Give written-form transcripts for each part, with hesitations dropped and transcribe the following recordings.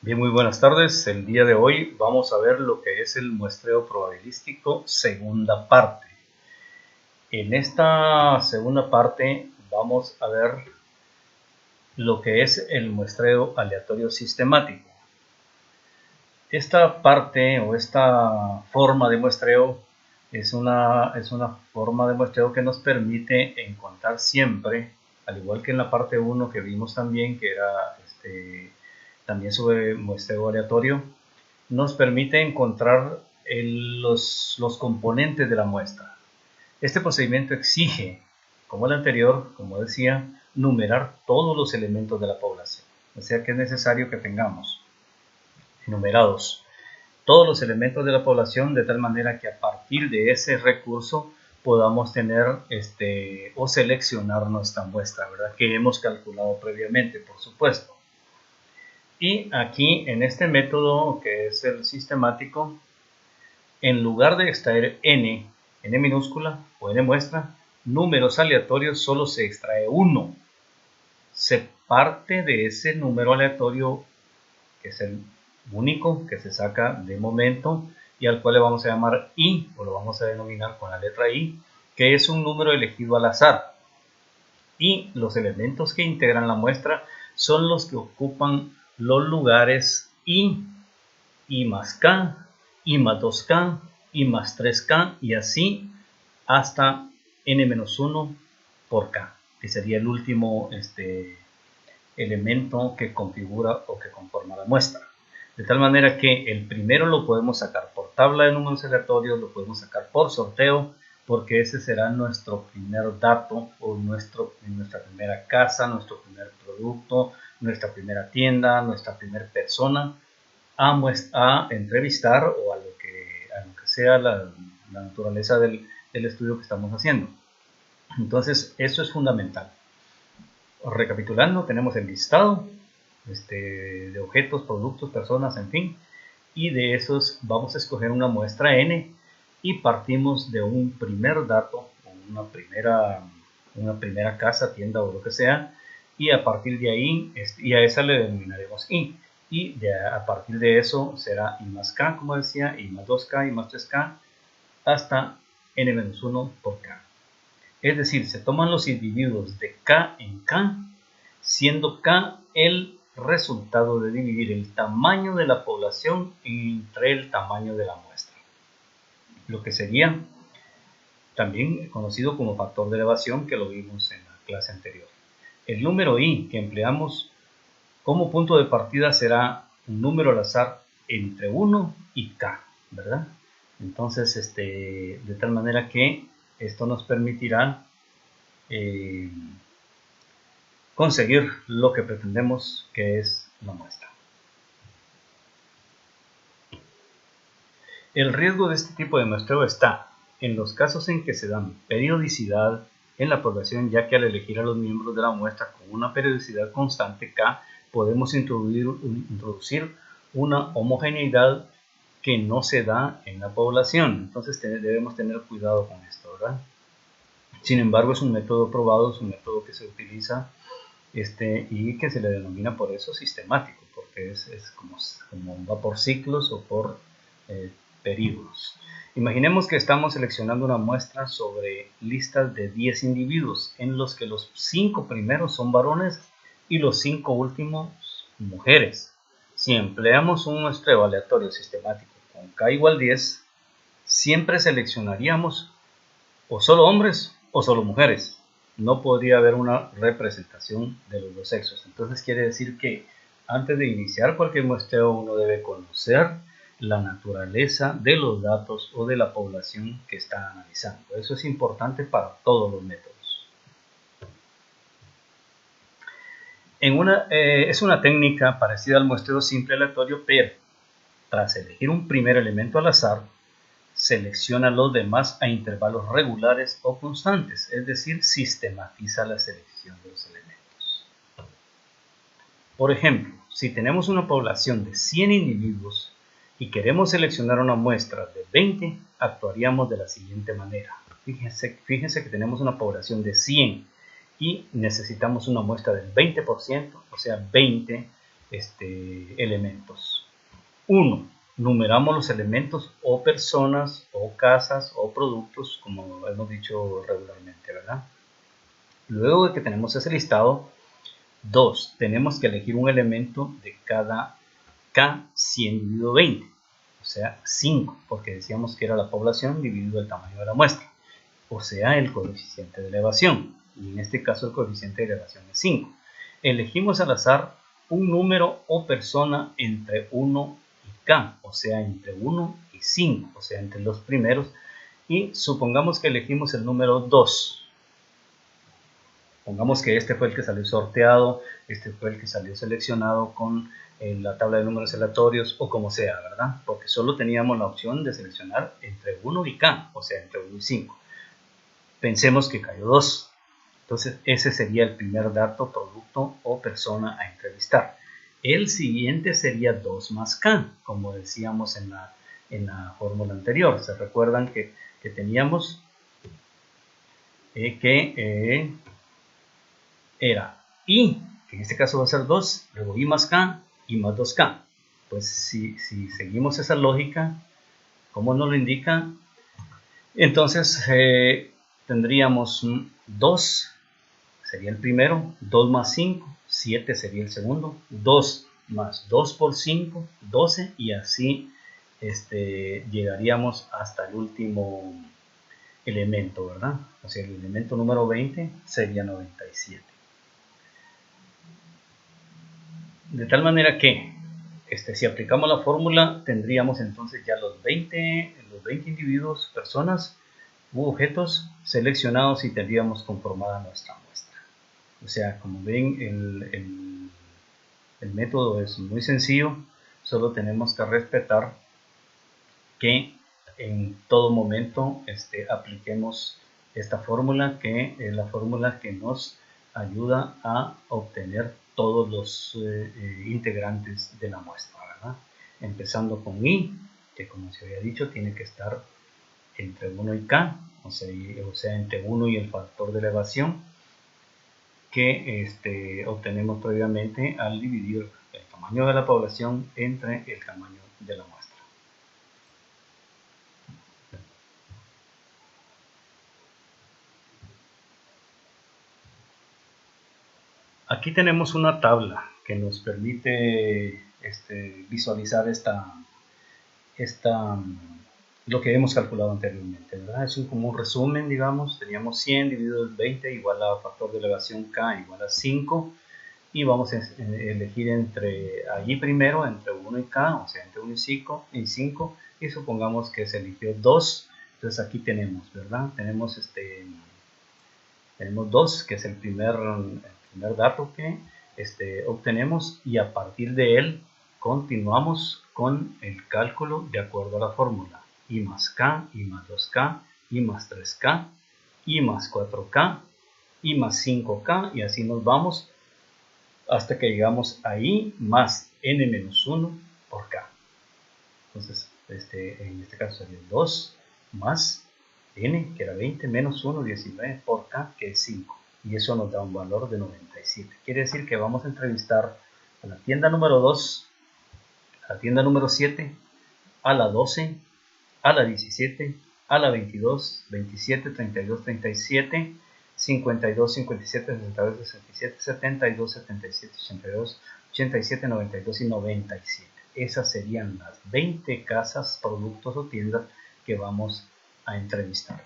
Bien, muy buenas tardes. El día de hoy vamos a ver lo que es el muestreo probabilístico segunda parte. En esta segunda parte vamos a ver lo que es el muestreo aleatorio sistemático. Esta parte o esta forma de muestreo es una forma de muestreo que nos permite encontrar siempre, al igual que en la parte 1 que vimos también, que era también sobre muestreo aleatorio, nos permite encontrar los componentes de la muestra. Este procedimiento exige, como el anterior, como decía, numerar todos los elementos de la población. O sea que es necesario que tengamos numerados todos los elementos de la población de tal manera que a partir de ese recurso podamos tener o seleccionar nuestra muestra, ¿verdad? Que hemos calculado previamente, por supuesto. Y aquí en este método que es el sistemático, en lugar de extraer n minúscula o n muestra, números aleatorios, solo se extrae uno. Se parte de ese número aleatorio, que es el único que se saca de momento y al cual le vamos a llamar i, o lo vamos a denominar con la letra i, que es un número elegido al azar. Y los elementos que integran la muestra son los que ocupan los lugares i más k, i más 2k, i más 3k y así hasta n-1 por k, que sería el último elemento que configura o que conforma la muestra. De tal manera que el primero lo podemos sacar por tabla de números aleatorios, lo podemos sacar por sorteo, porque ese será nuestro primer dato o nuestra primera casa, nuestro primer producto, nuestra primera tienda, nuestra primera persona a entrevistar o a lo que sea la naturaleza del estudio que estamos haciendo. Entonces, eso es fundamental. Recapitulando, tenemos el listado de objetos, productos, personas, en fin, y de esos vamos a escoger una muestra n y partimos de un primer dato, una primera casa, tienda o lo que sea, y a partir de ahí, y a esa le denominaremos i, y a partir de eso será i más k, como decía, i más 2k, i más 3k, hasta n-1 por k. Es decir, se toman los individuos de k en k, siendo k el resultado de dividir el tamaño de la población entre el tamaño de la muestra. Lo que sería también conocido como factor de elevación, que lo vimos en la clase anterior. El número i que empleamos como punto de partida será un número al azar entre 1 y k, ¿verdad? Entonces, de tal manera que esto nos permitirá conseguir lo que pretendemos, que es la muestra. El riesgo de este tipo de muestreo está en los casos en que se dan periodicidad en la población, ya que al elegir a los miembros de la muestra con una periodicidad constante K, podemos introducir una homogeneidad que no se da en la población. Entonces debemos tener cuidado con esto, ¿verdad? Sin embargo, es un método probado, es un método que se utiliza y que se le denomina por eso sistemático, porque es como va por ciclos o por periodos. Imaginemos que estamos seleccionando una muestra sobre listas de 10 individuos, en los que los 5 primeros son varones y los 5 últimos mujeres. Si empleamos un muestreo aleatorio sistemático con k igual 10, siempre seleccionaríamos o solo hombres o solo mujeres. No podría haber una representación de los dos sexos. Entonces quiere decir que antes de iniciar cualquier muestreo uno debe conocer la naturaleza de los datos o de la población que está analizando. Eso es importante para todos los métodos. Es una técnica parecida al muestreo simple aleatorio, pero tras elegir un primer elemento al azar, selecciona los demás a intervalos regulares o constantes, es decir, sistematiza la selección de los elementos. Por ejemplo, si tenemos una población de 100 individuos y queremos seleccionar una muestra de 20, actuaríamos de la siguiente manera. Fíjense que tenemos una población de 100 y necesitamos una muestra del 20%, o sea, 20 elementos. 1. Numeramos los elementos o personas o casas o productos, como hemos dicho regularmente, ¿verdad? Luego de que tenemos ese listado, 2. Tenemos que elegir un elemento de cada K 100 dividido 20, o sea 5, porque decíamos que era la población dividido el tamaño de la muestra, o sea el coeficiente de elevación, y en este caso el coeficiente de elevación es 5. Elegimos al azar un número o persona entre 1 y K, o sea entre 1 y 5, o sea entre los primeros, y supongamos que elegimos el número 2. Pongamos que este fue el que salió sorteado, este fue el que salió seleccionado con la tabla de números aleatorios o como sea, ¿verdad? Porque solo teníamos la opción de seleccionar entre 1 y K, o sea, entre 1 y 5. Pensemos que cayó 2. Entonces, ese sería el primer dato, producto o persona a entrevistar. El siguiente sería 2 más K, como decíamos en la fórmula anterior. ¿Se recuerdan que teníamos era I, que en este caso va a ser 2, luego I más K, I más 2K. Pues si seguimos esa lógica, como nos lo indica, entonces tendríamos 2, sería el primero, 2 más 5, 7 sería el segundo, 2 más 2 por 5, 12, y así llegaríamos hasta el último elemento, ¿verdad? O sea, el elemento número 20 sería 97. De tal manera que si aplicamos la fórmula, tendríamos entonces ya los 20 individuos, personas u objetos seleccionados y tendríamos conformada nuestra muestra. O sea, como ven, el método es muy sencillo, solo tenemos que respetar que en todo momento apliquemos esta fórmula, que es la fórmula que nos ayuda a obtener todos los integrantes de la muestra, ¿verdad? Empezando con I, que como se había dicho tiene que estar entre 1 y K, o sea entre 1 y el factor de elevación que obtenemos previamente al dividir el tamaño de la población entre el tamaño de la muestra. Aquí tenemos una tabla que nos permite visualizar lo que hemos calculado anteriormente, ¿verdad? Es como un resumen, digamos. Teníamos 100 dividido en 20 igual a factor de elevación K igual a 5, y vamos a elegir allí primero entre 1 y K, o sea entre 1 y 5, y supongamos que se eligió 2. Entonces aquí tenemos, ¿verdad? Tenemos 2, que es el primer dato que obtenemos, y a partir de él continuamos con el cálculo de acuerdo a la fórmula: I más K, I más 2K, I más 3K, I más 4K, I más 5K, y así nos vamos hasta que llegamos a I más N menos 1 por K. Entonces, en este caso sería 2 más N, que era 20, menos 1, 19, por K, que es 5. Y eso nos da un valor de 97. Quiere decir que vamos a entrevistar a la tienda número 2, a la tienda número 7, a la 12, a la 17, a la 22, 27, 32, 37, 52, 57, 62, 67, 72, 77, 82, 87, 92 y 97. Esas serían las 20 casas, productos o tiendas que vamos a entrevistar.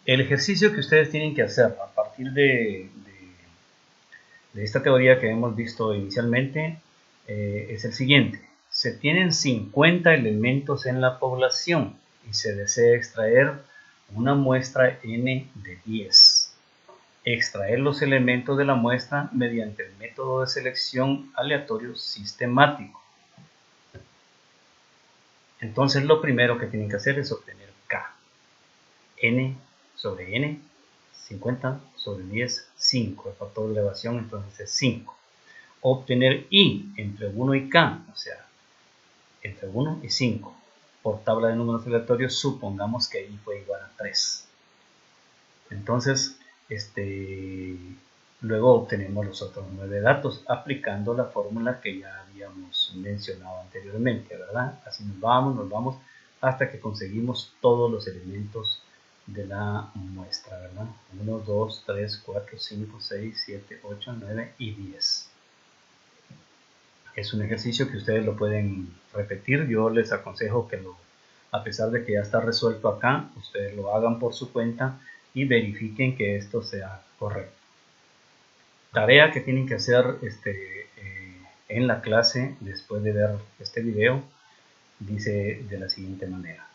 El ejercicio que ustedes tienen que hacer a partir de esta teoría que hemos visto inicialmente es el siguiente. Se tienen 50 elementos en la población y se desea extraer una muestra N de 10. Extraer los elementos de la muestra mediante el método de selección aleatorio sistemático. Entonces lo primero que tienen que hacer es obtener K. N sobre N, 50 sobre 10, 5. El factor de elevación entonces es 5. Obtener I entre 1 y K, o sea, entre 1 y 5. Por tabla de números aleatorios, supongamos que I fue igual a 3. Entonces, Luego obtenemos los otros 9 datos aplicando la fórmula que ya habíamos mencionado anteriormente, ¿verdad? Así nos vamos hasta que conseguimos todos los elementos de la muestra, ¿verdad? 1, 2, 3, 4, 5, 6, 7, 8, 9 y 10. Es un ejercicio que ustedes lo pueden repetir. Yo les aconsejo que a pesar de que ya está resuelto acá, ustedes lo hagan por su cuenta y verifiquen que esto sea correcto. Tarea que tienen que hacer en la clase después de ver este video, dice de la siguiente manera.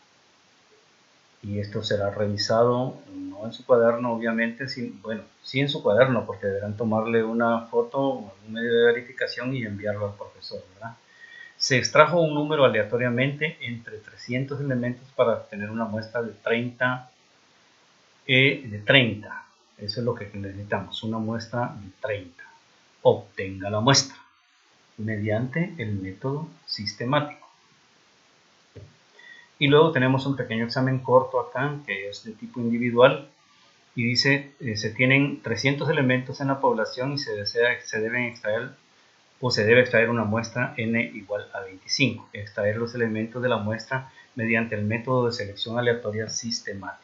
Y esto será revisado, no en su cuaderno obviamente, sí en su cuaderno, porque deberán tomarle una foto o un medio de verificación y enviarlo al profesor, ¿verdad? Se extrajo un número aleatoriamente entre 300 elementos para obtener una muestra de 30. Eso es lo que necesitamos, una muestra de 30. Obtenga la muestra mediante el método sistemático. Y luego tenemos un pequeño examen corto acá, que es de tipo individual, y dice, se tienen 300 elementos en la población y se debe extraer una muestra n igual a 25. Extraer los elementos de la muestra mediante el método de selección aleatoria sistemática.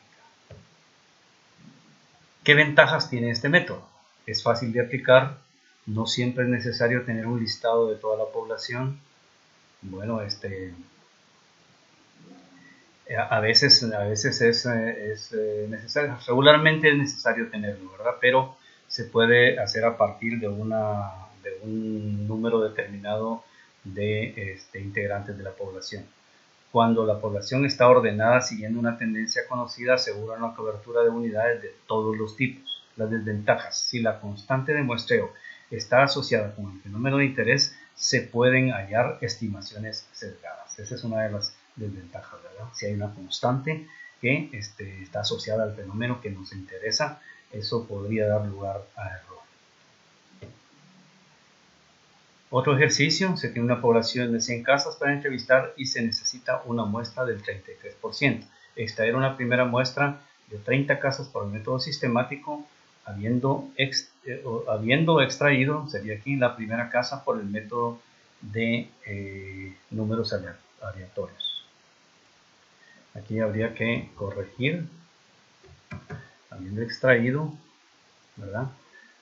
¿Qué ventajas tiene este método? Es fácil de aplicar, no siempre es necesario tener un listado de toda la población. Bueno, a veces es necesario, regularmente es necesario tenerlo, ¿verdad? Pero se puede hacer a partir de un número determinado de integrantes de la población. Cuando la población está ordenada siguiendo una tendencia conocida, asegura una cobertura de unidades de todos los tipos. Las desventajas: si la constante de muestreo está asociada con el fenómeno de interés, se pueden hallar estimaciones sesgadas. Esa es una de las desventajas, ¿verdad? Si hay una constante que está asociada al fenómeno que nos interesa, eso podría dar lugar a error. Otro ejercicio: se tiene una población de 100 casas para entrevistar y se necesita una muestra del 33%. Extraer una primera muestra de 30 casas por el método sistemático, habiendo extraído, sería aquí, la primera casa por el método de números aleatorios. Aquí habría que corregir, habiendo extraído, ¿verdad?,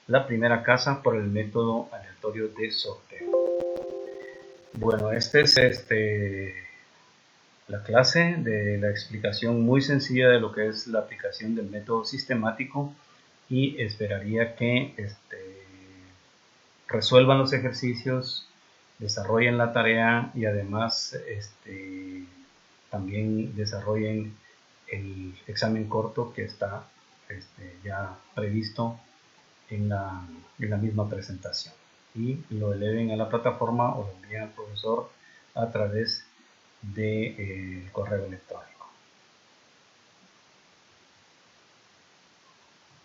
la primera casa por el método aleatorio de sorteo. Bueno, esta es la clase de la explicación muy sencilla de lo que es la aplicación del método sistemático, y esperaría que resuelvan los ejercicios, desarrollen la tarea y además también desarrollen el examen corto que está ya previsto en la misma presentación, y lo eleven a la plataforma o lo envíen al profesor a través del correo electrónico.